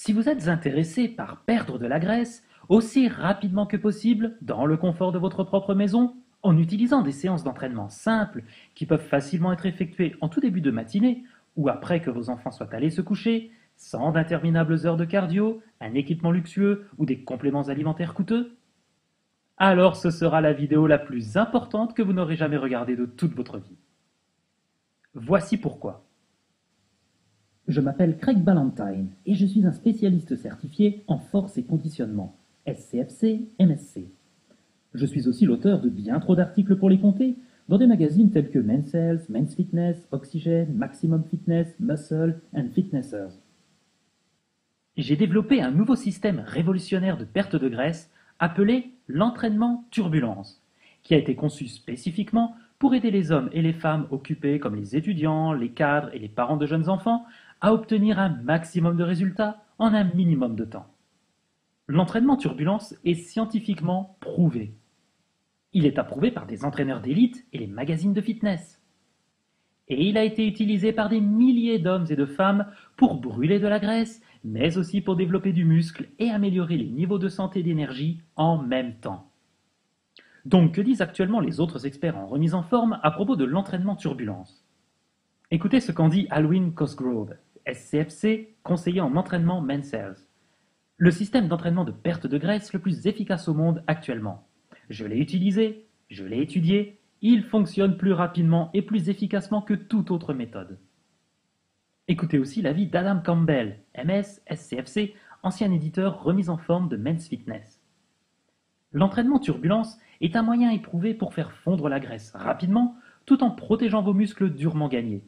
Si vous êtes intéressé par perdre de la graisse aussi rapidement que possible dans le confort de votre propre maison, en utilisant des séances d'entraînement simples qui peuvent facilement être effectuées en tout début de matinée ou après que vos enfants soient allés se coucher, sans d'interminables heures de cardio, un équipement luxueux ou des compléments alimentaires coûteux, alors ce sera la vidéo la plus importante que vous n'aurez jamais regardée de toute votre vie. Voici pourquoi. Je m'appelle Craig Ballantyne et je suis un spécialiste certifié en force et conditionnement, SCFC, MSC. Je suis aussi l'auteur de bien trop d'articles pour les compter dans des magazines tels que Men's Health, Men's Fitness, Oxygen, Maximum Fitness, Muscle and Fitnessers. J'ai développé un nouveau système révolutionnaire de perte de graisse appelé l'entraînement turbulence, qui a été conçu spécifiquement pour aider les hommes et les femmes occupés comme les étudiants, les cadres et les parents de jeunes enfants à obtenir un maximum de résultats en un minimum de temps. L'entraînement turbulence est scientifiquement prouvé. Il est approuvé par des entraîneurs d'élite et les magazines de fitness. Et il a été utilisé par des milliers d'hommes et de femmes pour brûler de la graisse, mais aussi pour développer du muscle et améliorer les niveaux de santé et d'énergie en même temps. Donc que disent actuellement les autres experts en remise en forme à propos de l'entraînement turbulence? Écoutez ce qu'en dit Alwyn Cosgrove, SCFC, conseiller en entraînement Men's Health. Le système d'entraînement de perte de graisse le plus efficace au monde actuellement. Je l'ai utilisé, je l'ai étudié, il fonctionne plus rapidement et plus efficacement que toute autre méthode. Écoutez aussi l'avis d'Adam Campbell, MS, SCFC, ancien éditeur remise en forme de Men's Fitness. L'entraînement turbulence est un moyen éprouvé pour faire fondre la graisse rapidement tout en protégeant vos muscles durement gagnés.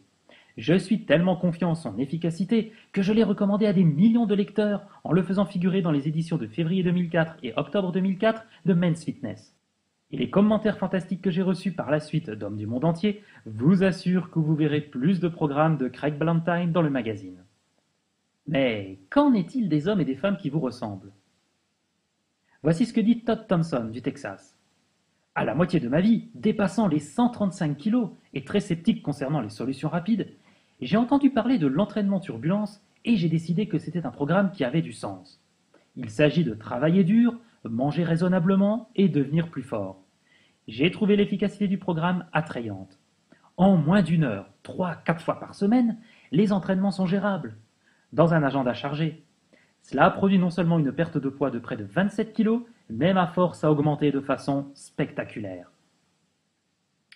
Je suis tellement confiant en son efficacité que je l'ai recommandé à des millions de lecteurs en le faisant figurer dans les éditions de février 2004 et octobre 2004 de Men's Fitness. Et les commentaires fantastiques que j'ai reçus par la suite d'hommes du monde entier vous assurent que vous verrez plus de programmes de Craig Ballantyne dans le magazine. Mais qu'en est-il des hommes et des femmes qui vous ressemblent? Voici ce que dit Todd Thompson du Texas. À la moitié de ma vie, dépassant les 135 kilos et très sceptique concernant les solutions rapides, j'ai entendu parler de l'entraînement turbulence et j'ai décidé que c'était un programme qui avait du sens. Il s'agit de travailler dur, manger raisonnablement et devenir plus fort. J'ai trouvé l'efficacité du programme attrayante. En moins d'une heure, 3-4 fois par semaine, les entraînements sont gérables. Dans un agenda chargé. Cela produit non seulement une perte de poids de près de 27 kg, mais ma force a augmenté de façon spectaculaire.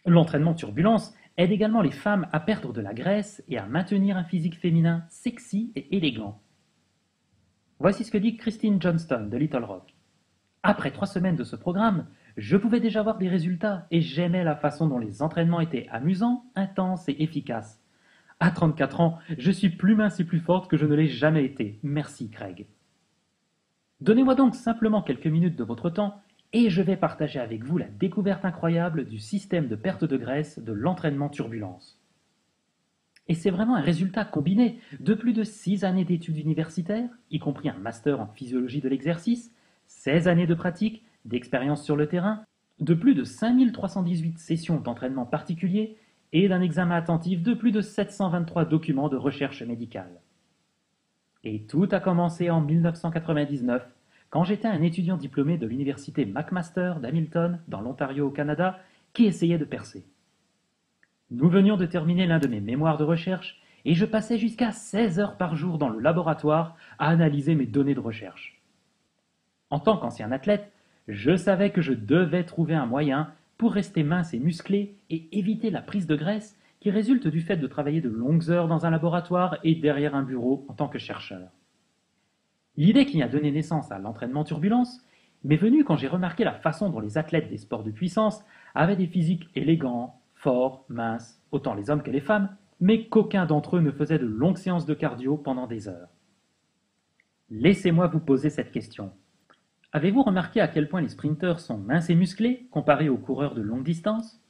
L'entraînement turbulence aide également les femmes à perdre de la graisse et à maintenir un physique féminin sexy et élégant. Voici ce que dit Christine Johnston de Little Rock. Après 3 semaines de ce programme, je pouvais déjà voir des résultats et j'aimais la façon dont les entraînements étaient amusants, intenses et efficaces. À 34 ans, je suis plus mince et plus forte que je ne l'ai jamais été. Merci Craig. Donnez-moi donc simplement quelques minutes de votre temps et je vais partager avec vous la découverte incroyable du système de perte de graisse de l'entraînement turbulence. Et c'est vraiment un résultat combiné de plus de 6 années d'études universitaires, y compris un master en physiologie de l'exercice, 16 années de pratique, d'expérience sur le terrain, de plus de 5318 sessions d'entraînement particulier et d'un examen attentif de plus de 723 documents de recherche médicale. Et tout a commencé en 1999, quand j'étais un étudiant diplômé de l'université McMaster d'Hamilton, dans l'Ontario au Canada, qui essayait de percer. Nous venions de terminer l'un de mes mémoires de recherche, et je passais jusqu'à 16 heures par jour dans le laboratoire à analyser mes données de recherche. En tant qu'ancien athlète, je savais que je devais trouver un moyen pour rester mince et musclé et éviter la prise de graisse qui résulte du fait de travailler de longues heures dans un laboratoire et derrière un bureau en tant que chercheur. L'idée qui a donné naissance à l'entraînement turbulence m'est venue quand j'ai remarqué la façon dont les athlètes des sports de puissance avaient des physiques élégants, forts, minces, autant les hommes que les femmes, mais qu'aucun d'entre eux ne faisait de longues séances de cardio pendant des heures. Laissez-moi vous poser cette question. Avez-vous remarqué à quel point les sprinteurs sont minces et musclés comparés aux coureurs de longue distance?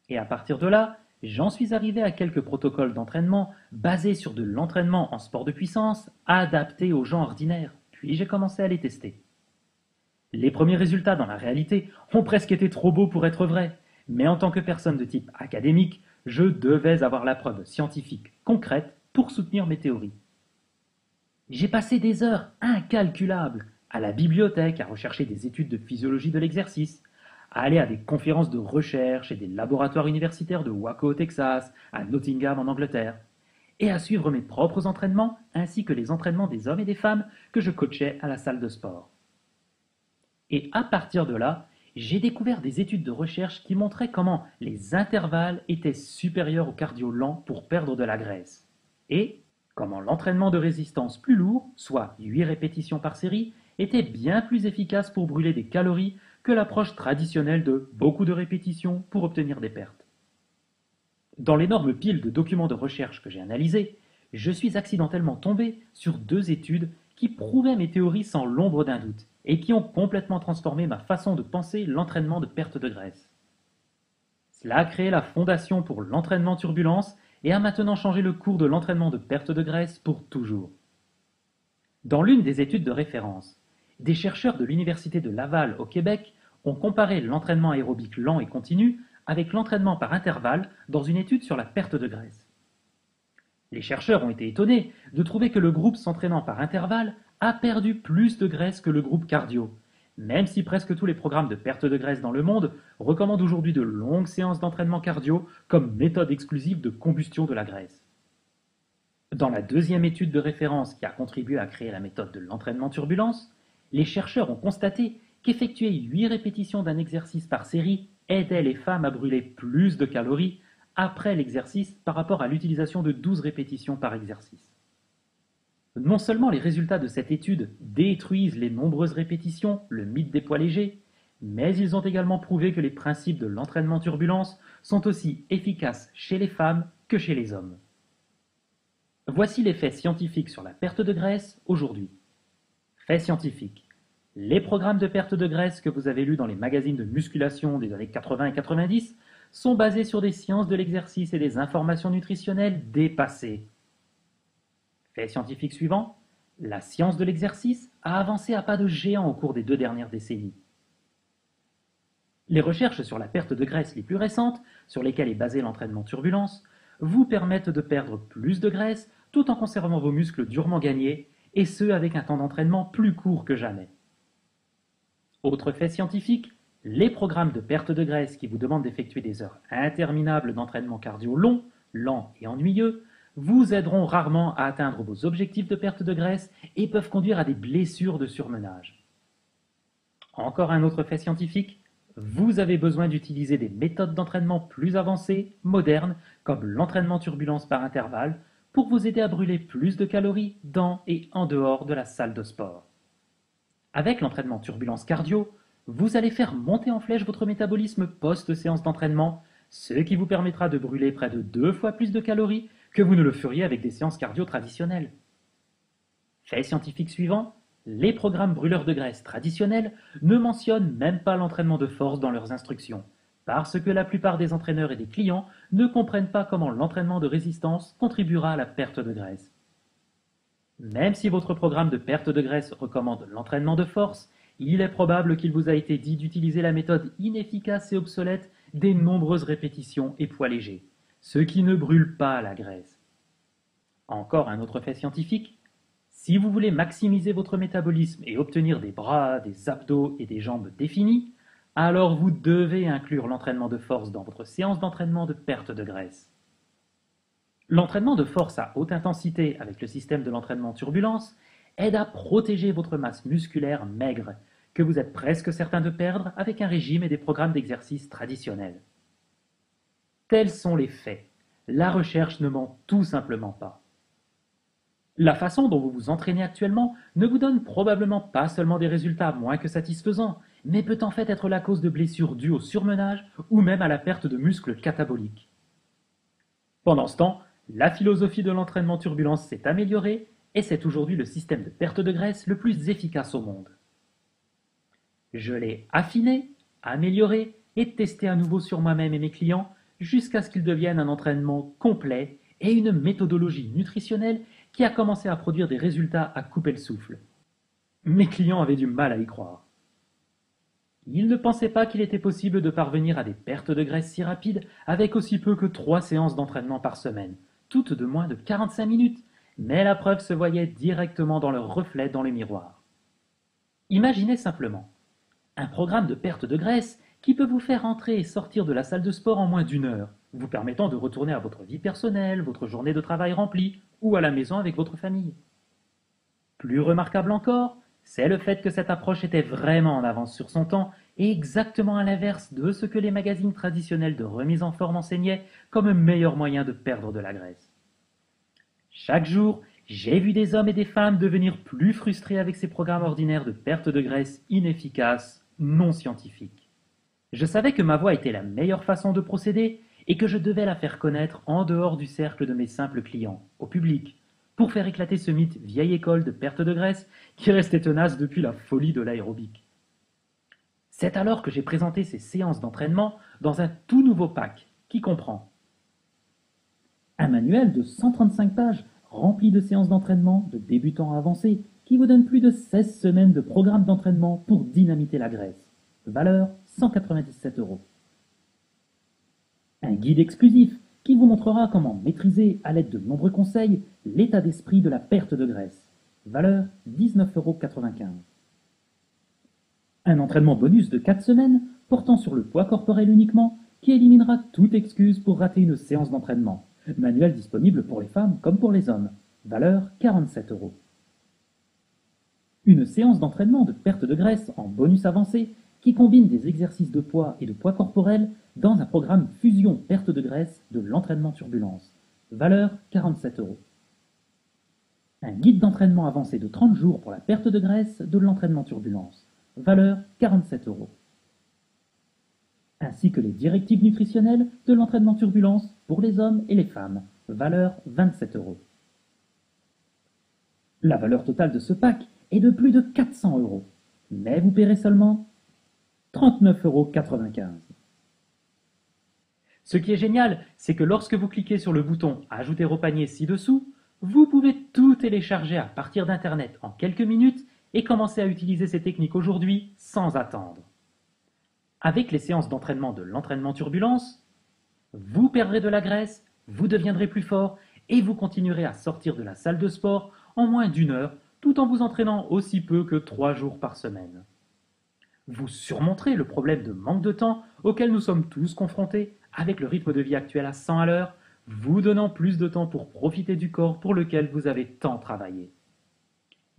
Et à partir de là, j'en suis arrivé à quelques protocoles d'entraînement basés sur de l'entraînement en sport de puissance adapté aux gens ordinaires, puis j'ai commencé à les tester. Les premiers résultats dans la réalité ont presque été trop beaux pour être vrais, mais en tant que personne de type académique, je devais avoir la preuve scientifique concrète pour soutenir mes théories. J'ai passé des heures incalculables à la bibliothèque à rechercher des études de physiologie de l'exercice, à aller à des conférences de recherche et des laboratoires universitaires de Waco au Texas, à Nottingham en Angleterre, et à suivre mes propres entraînements ainsi que les entraînements des hommes et des femmes que je coachais à la salle de sport. Et à partir de là, j'ai découvert des études de recherche qui montraient comment les intervalles étaient supérieurs au cardio lent pour perdre de la graisse, et comment l'entraînement de résistance plus lourd, soit 8 répétitions par série, était bien plus efficace pour brûler des calories que l'approche traditionnelle de beaucoup de répétitions pour obtenir des pertes. Dans l'énorme pile de documents de recherche que j'ai analysés, je suis accidentellement tombé sur 2 études qui prouvaient mes théories sans l'ombre d'un doute et qui ont complètement transformé ma façon de penser l'entraînement de perte de graisse. Cela a créé la fondation pour l'entraînement turbulence et a maintenant changé le cours de l'entraînement de perte de graisse pour toujours. Dans l'une des études de référence, des chercheurs de l'Université de Laval au Québec ont comparé l'entraînement aérobique lent et continu avec l'entraînement par intervalle dans une étude sur la perte de graisse. Les chercheurs ont été étonnés de trouver que le groupe s'entraînant par intervalle a perdu plus de graisse que le groupe cardio, même si presque tous les programmes de perte de graisse dans le monde recommandent aujourd'hui de longues séances d'entraînement cardio comme méthode exclusive de combustion de la graisse. Dans la deuxième étude de référence qui a contribué à créer la méthode de l'entraînement turbulence, les chercheurs ont constaté qu'effectuer 8 répétitions d'un exercice par série aidait les femmes à brûler plus de calories après l'exercice par rapport à l'utilisation de 12 répétitions par exercice. Non seulement les résultats de cette étude détruisent les nombreuses répétitions, le mythe des poids légers, mais ils ont également prouvé que les principes de l'entraînement turbulence sont aussi efficaces chez les femmes que chez les hommes. Voici les faits scientifiques sur la perte de graisse aujourd'hui. Faits scientifiques. Les programmes de perte de graisse que vous avez lus dans les magazines de musculation des années 80 et 90 sont basés sur des sciences de l'exercice et des informations nutritionnelles dépassées. Fait scientifique suivant, la science de l'exercice a avancé à pas de géant au cours des 2 dernières décennies. Les recherches sur la perte de graisse les plus récentes, sur lesquelles est basé l'entraînement turbulence, vous permettent de perdre plus de graisse tout en conservant vos muscles durement gagnés, et ce avec un temps d'entraînement plus court que jamais. Autre fait scientifique, les programmes de perte de graisse qui vous demandent d'effectuer des heures interminables d'entraînement cardio long, lent et ennuyeux vous aideront rarement à atteindre vos objectifs de perte de graisse et peuvent conduire à des blessures de surmenage. Encore un autre fait scientifique, vous avez besoin d'utiliser des méthodes d'entraînement plus avancées, modernes, comme l'entraînement turbulence par intervalle, pour vous aider à brûler plus de calories dans et en dehors de la salle de sport. Avec l'entraînement turbulence cardio, vous allez faire monter en flèche votre métabolisme post-séance d'entraînement, ce qui vous permettra de brûler près de 2 fois plus de calories que vous ne le feriez avec des séances cardio traditionnelles. Fait scientifique suivant, les programmes brûleurs de graisse traditionnels ne mentionnent même pas l'entraînement de force dans leurs instructions, parce que la plupart des entraîneurs et des clients ne comprennent pas comment l'entraînement de résistance contribuera à la perte de graisse. Même si votre programme de perte de graisse recommande l'entraînement de force, il est probable qu'il vous a été dit d'utiliser la méthode inefficace et obsolète des nombreuses répétitions et poids légers, ce qui ne brûle pas la graisse. Encore un autre fait scientifique, si vous voulez maximiser votre métabolisme et obtenir des bras, des abdos et des jambes définis, alors vous devez inclure l'entraînement de force dans votre séance d'entraînement de perte de graisse. L'entraînement de force à haute intensité avec le système de l'entraînement turbulence aide à protéger votre masse musculaire maigre, que vous êtes presque certain de perdre avec un régime et des programmes d'exercice traditionnels. Tels sont les faits. La recherche ne ment tout simplement pas. La façon dont vous vous entraînez actuellement ne vous donne probablement pas seulement des résultats moins que satisfaisants, mais peut en fait être la cause de blessures dues au surmenage ou même à la perte de muscles cataboliques. Pendant ce temps, la philosophie de l'entraînement turbulence s'est améliorée et c'est aujourd'hui le système de perte de graisse le plus efficace au monde. Je l'ai affiné, amélioré et testé à nouveau sur moi-même et mes clients jusqu'à ce qu'il devienne un entraînement complet et une méthodologie nutritionnelle qui a commencé à produire des résultats à couper le souffle. Mes clients avaient du mal à y croire. Ils ne pensaient pas qu'il était possible de parvenir à des pertes de graisse si rapides avec aussi peu que 3 séances d'entraînement par semaine, toutes de moins de 45 minutes, mais la preuve se voyait directement dans leur reflet dans les miroirs. Imaginez simplement un programme de perte de graisse qui peut vous faire entrer et sortir de la salle de sport en moins d'1 heure, vous permettant de retourner à votre vie personnelle, votre journée de travail remplie, ou à la maison avec votre famille. Plus remarquable encore, c'est le fait que cette approche était vraiment en avance sur son temps et exactement à l'inverse de ce que les magazines traditionnels de remise en forme enseignaient comme un meilleur moyen de perdre de la graisse. Chaque jour, j'ai vu des hommes et des femmes devenir plus frustrés avec ces programmes ordinaires de perte de graisse inefficaces, non scientifiques. Je savais que ma voie était la meilleure façon de procéder et que je devais la faire connaître en dehors du cercle de mes simples clients, au public, pour faire éclater ce mythe vieille école de perte de graisse qui restait tenace depuis la folie de l'aérobic. C'est alors que j'ai présenté ces séances d'entraînement dans un tout nouveau pack qui comprend un manuel de 135 pages rempli de séances d'entraînement de débutants à avancés qui vous donne plus de 16 semaines de programme d'entraînement pour dynamiter la graisse. Valeur 197 €. Un guide exclusif qui vous montrera comment maîtriser, à l'aide de nombreux conseils, l'état d'esprit de la perte de graisse. Valeur 19,95 €. Un entraînement bonus de 4 semaines portant sur le poids corporel uniquement qui éliminera toute excuse pour rater une séance d'entraînement. Manuel disponible pour les femmes comme pour les hommes. Valeur 47 €. Une séance d'entraînement de perte de graisse en bonus avancé qui combine des exercices de poids et de poids corporel dans un programme fusion perte de graisse de l'entraînement turbulence. Valeur 47 €. Un guide d'entraînement avancé de 30 jours pour la perte de graisse de l'entraînement turbulence. Valeur 47 €. Ainsi que les directives nutritionnelles de l'entraînement turbulence pour les hommes et les femmes. Valeur 27 €. La valeur totale de ce pack est de plus de 400 €, mais vous paierez seulement 39,95 €. Ce qui est génial, c'est que lorsque vous cliquez sur le bouton Ajouter au panier ci-dessous, vous pouvez tout télécharger à partir d'Internet en quelques minutes et commencer à utiliser ces techniques aujourd'hui sans attendre. Avec les séances d'entraînement de l'entraînement turbulence, vous perdrez de la graisse, vous deviendrez plus fort et vous continuerez à sortir de la salle de sport en moins d'1 heure tout en vous entraînant aussi peu que 3 jours par semaine. Vous surmonterez le problème de manque de temps auquel nous sommes tous confrontés avec le rythme de vie actuel à 100 à l'heure, vous donnant plus de temps pour profiter du corps pour lequel vous avez tant travaillé.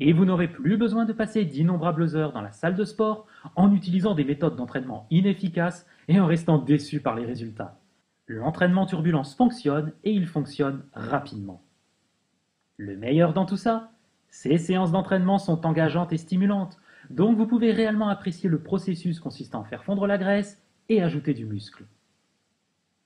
Et vous n'aurez plus besoin de passer d'innombrables heures dans la salle de sport en utilisant des méthodes d'entraînement inefficaces et en restant déçu par les résultats. L'entraînement turbulence fonctionne et il fonctionne rapidement. Le meilleur dans tout ça, ces séances d'entraînement sont engageantes et stimulantes, donc vous pouvez réellement apprécier le processus consistant à faire fondre la graisse et ajouter du muscle.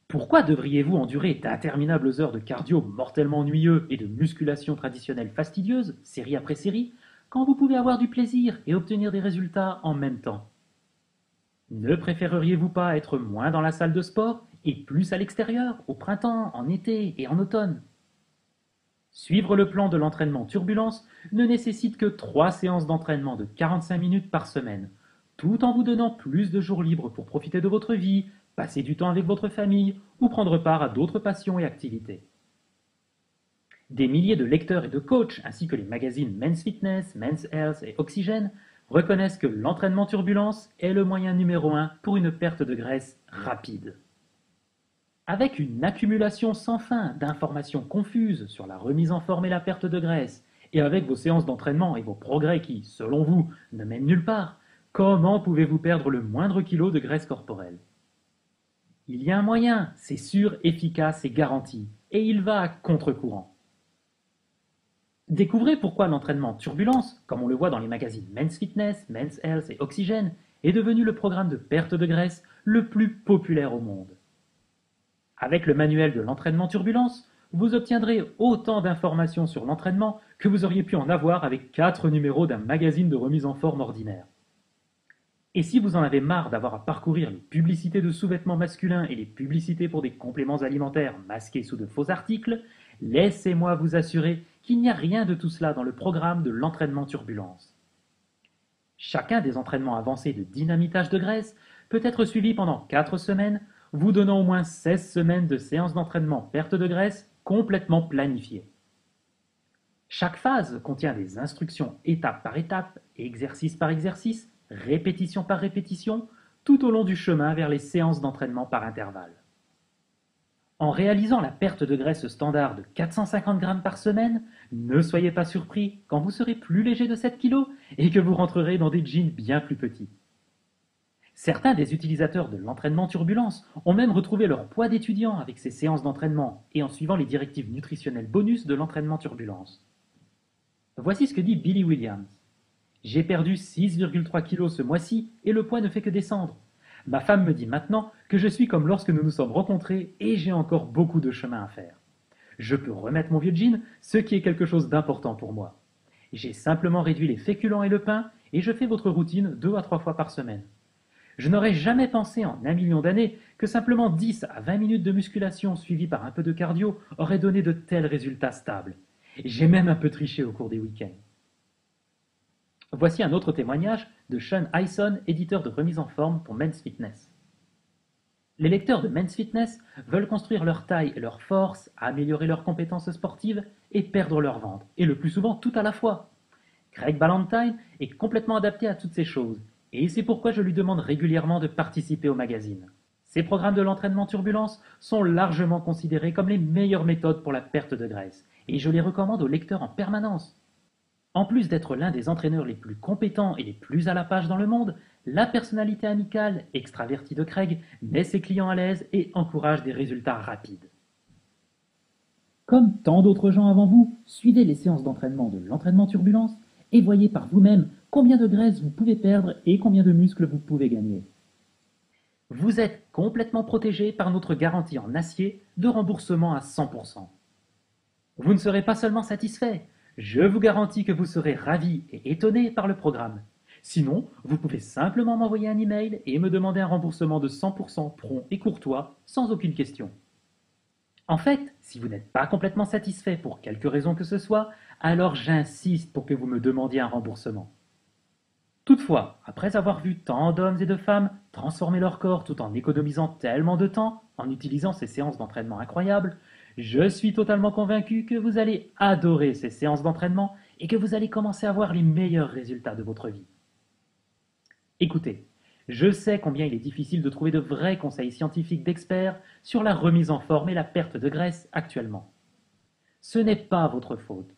Pourquoi devriez-vous endurer d'interminables heures de cardio mortellement ennuyeux et de musculation traditionnelle fastidieuse, série après série, quand vous pouvez avoir du plaisir et obtenir des résultats en même temps? Ne préféreriez-vous pas être moins dans la salle de sport et plus à l'extérieur, au printemps, en été et en automne? Suivre le plan de l'entraînement turbulence ne nécessite que 3 séances d'entraînement de 45 minutes par semaine, tout en vous donnant plus de jours libres pour profiter de votre vie, passer du temps avec votre famille ou prendre part à d'autres passions et activités. Des milliers de lecteurs et de coachs, ainsi que les magazines Men's Fitness, Men's Health et Oxygène, reconnaissent que l'entraînement turbulence est le moyen numéro 1 pour une perte de graisse rapide. Avec une accumulation sans fin d'informations confuses sur la remise en forme et la perte de graisse, et avec vos séances d'entraînement et vos progrès qui, selon vous, ne mènent nulle part, comment pouvez-vous perdre le moindre kilo de graisse corporelle? Il y a un moyen, c'est sûr, efficace et garanti, et il va à contre-courant. Découvrez pourquoi l'entraînement turbulence, comme on le voit dans les magazines Men's Fitness, Men's Health et Oxygène, est devenu le programme de perte de graisse le plus populaire au monde. Avec le manuel de l'entraînement turbulence, vous obtiendrez autant d'informations sur l'entraînement que vous auriez pu en avoir avec 4 numéros d'un magazine de remise en forme ordinaire. Et si vous en avez marre d'avoir à parcourir les publicités de sous-vêtements masculins et les publicités pour des compléments alimentaires masqués sous de faux articles, laissez-moi vous assurer qu'il n'y a rien de tout cela dans le programme de l'entraînement turbulence. Chacun des entraînements avancés de dynamitage de graisse peut être suivi pendant 4 semaines, vous donnant au moins 16 semaines de séances d'entraînement perte de graisse complètement planifiées. Chaque phase contient des instructions étape par étape, exercice par exercice, répétition par répétition, tout au long du chemin vers les séances d'entraînement par intervalle. En réalisant la perte de graisse standard de 450 grammes par semaine, ne soyez pas surpris quand vous serez plus léger de 7 kg et que vous rentrerez dans des jeans bien plus petits. Certains des utilisateurs de l'entraînement turbulence ont même retrouvé leur poids d'étudiant avec ces séances d'entraînement et en suivant les directives nutritionnelles bonus de l'entraînement turbulence. Voici ce que dit Billy Williams. J'ai perdu 6,3 kg ce mois-ci et le poids ne fait que descendre. Ma femme me dit maintenant que je suis comme lorsque nous nous sommes rencontrés et j'ai encore beaucoup de chemin à faire. Je peux remettre mon vieux jean, ce qui est quelque chose d'important pour moi. J'ai simplement réduit les féculents et le pain et je fais votre routine 2 à 3 fois par semaine. Je n'aurais jamais pensé en 1 million d'années que simplement 10 à 20 minutes de musculation suivie par un peu de cardio aurait donné de tels résultats stables. J'ai même un peu triché au cours des week-ends. Voici un autre témoignage de Sean Hyson, éditeur de remise en forme pour Men's Fitness. Les lecteurs de Men's Fitness veulent construire leur taille et leur force, améliorer leurs compétences sportives et perdre leur ventre, et le plus souvent tout à la fois. Craig Ballantyne est complètement adapté à toutes ces choses, et c'est pourquoi je lui demande régulièrement de participer au magazine. Ces programmes de l'entraînement turbulence sont largement considérés comme les meilleures méthodes pour la perte de graisse, et je les recommande aux lecteurs en permanence. En plus d'être l'un des entraîneurs les plus compétents et les plus à la page dans le monde, la personnalité amicale, extravertie de Craig met ses clients à l'aise et encourage des résultats rapides. Comme tant d'autres gens avant vous, suivez les séances d'entraînement de l'entraînement turbulence et voyez par vous-même combien de graisse vous pouvez perdre et combien de muscles vous pouvez gagner. Vous êtes complètement protégé par notre garantie en acier de remboursement à 100%. Vous ne serez pas seulement satisfait, je vous garantis que vous serez ravi et étonné par le programme. Sinon, vous pouvez simplement m'envoyer un email et me demander un remboursement de 100% prompt et courtois, sans aucune question. En fait, si vous n'êtes pas complètement satisfait pour quelque raison que ce soit, alors j'insiste pour que vous me demandiez un remboursement. Toutefois, après avoir vu tant d'hommes et de femmes transformer leur corps tout en économisant tellement de temps en utilisant ces séances d'entraînement incroyables, je suis totalement convaincu que vous allez adorer ces séances d'entraînement et que vous allez commencer à voir les meilleurs résultats de votre vie. Écoutez, je sais combien il est difficile de trouver de vrais conseils scientifiques d'experts sur la remise en forme et la perte de graisse actuellement. Ce n'est pas votre faute.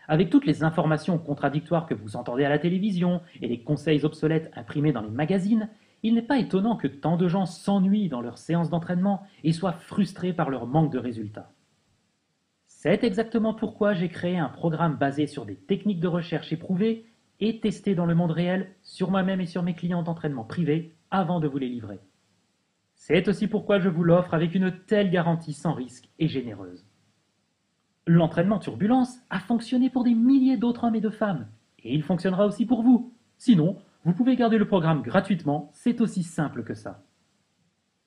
Avec toutes les informations contradictoires que vous entendez à la télévision et les conseils obsolètes imprimés dans les magazines, il n'est pas étonnant que tant de gens s'ennuient dans leurs séances d'entraînement et soient frustrés par leur manque de résultats. C'est exactement pourquoi j'ai créé un programme basé sur des techniques de recherche éprouvées et testées dans le monde réel sur moi-même et sur mes clients d'entraînement privés avant de vous les livrer. C'est aussi pourquoi je vous l'offre avec une telle garantie sans risque et généreuse. L'entraînement turbulence a fonctionné pour des milliers d'autres hommes et de femmes, et il fonctionnera aussi pour vous. Sinon, vous pouvez garder le programme gratuitement, c'est aussi simple que ça.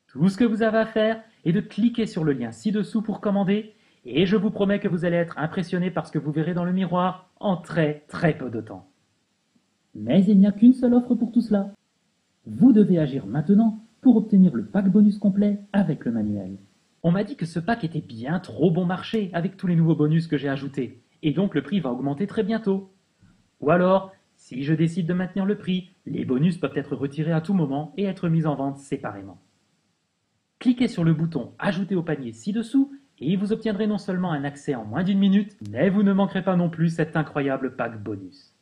Tout ce que vous avez à faire est de cliquer sur le lien ci-dessous pour commander, et je vous promets que vous allez être impressionné par ce que vous verrez dans le miroir en très peu de temps. Mais il n'y a qu'une seule offre pour tout cela. Vous devez agir maintenant pour obtenir le pack bonus complet avec le manuel. On m'a dit que ce pack était bien trop bon marché avec tous les nouveaux bonus que j'ai ajoutés, et donc le prix va augmenter très bientôt. Ou alors, si je décide de maintenir le prix, les bonus peuvent être retirés à tout moment et être mis en vente séparément. Cliquez sur le bouton « Ajouter au panier » ci-dessous et vous obtiendrez non seulement un accès en moins d'1 minute, mais vous ne manquerez pas non plus cet incroyable pack bonus.